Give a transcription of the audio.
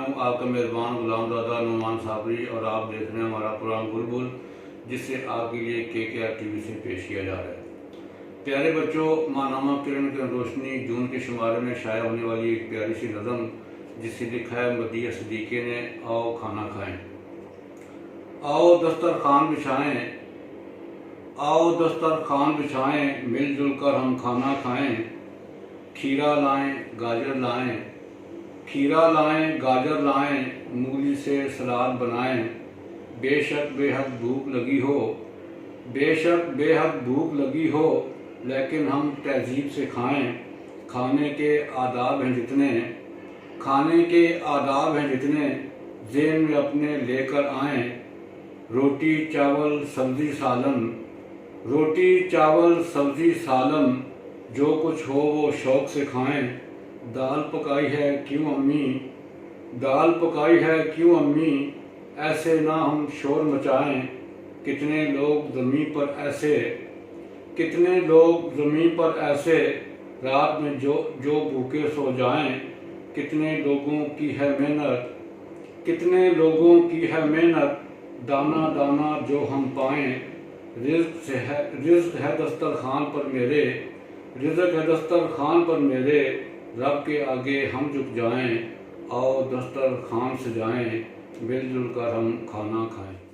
ہوں آپ کا میزبان غلام دادا نعمان صابری اور آپ دیکھ رہے ہیں ہمارا پروگرام بلبل، جس سے آپ کے لیے KKR TV سے پیش کیا جا رہا ہے۔ پیارے بچوں، ماہنامہ کرن کی روشنی جون کے شمارے میں شائع ہونے والی ایک پیاری سی نظم جس سے لکھا ہے مدیح صدیقی نے، آؤ کھانا کھائیں۔ آؤ دسترخوان بچھائیں، آؤ دسترخوان بچھائیں، مل جل کر ہم کھانا کھائیں۔ کھیرا لائیں گاجر لائیں، کھیرا لائیں گاجر لائیں، مولی سے سلاد بنائیں۔ بے شک بے حد بھوک لگی ہو، بے شک بے حد بھوک لگی ہو، لیکن ہم تہذیب سے کھائیں۔ کھانے کے آداب ہیں جتنے، کھانے کے آداب ہیں جتنے، ذہن میں اپنے لے کر آئیں۔ روٹی چاول سبزی سالن، روٹی چاول سبزی سالن، جو کچھ ہو وہ شوق سے کھائیں۔ دال پکائی ہے کیوں امی، دال پکائی ہے کیوں امی، ایسے نہ ہم شور مچائیں۔ کتنے لوگ زمین پر ایسے، کتنے لوگ زمین پر ایسے، رات میں جو بھوکے سو جائیں۔ کتنے لوگوں کی ہے محنت، کتنے لوگوں کی ہے محنت، دانہ دانہ جو ہم پائیں۔ رزق ہے دسترخوان پر میرے، رزق ہے دسترخوان پر میرے، رب کے آگے ہم جھک جائیں۔ آؤ دسترخوان سجائیں، مل جل کر ہم کھانا کھائیں۔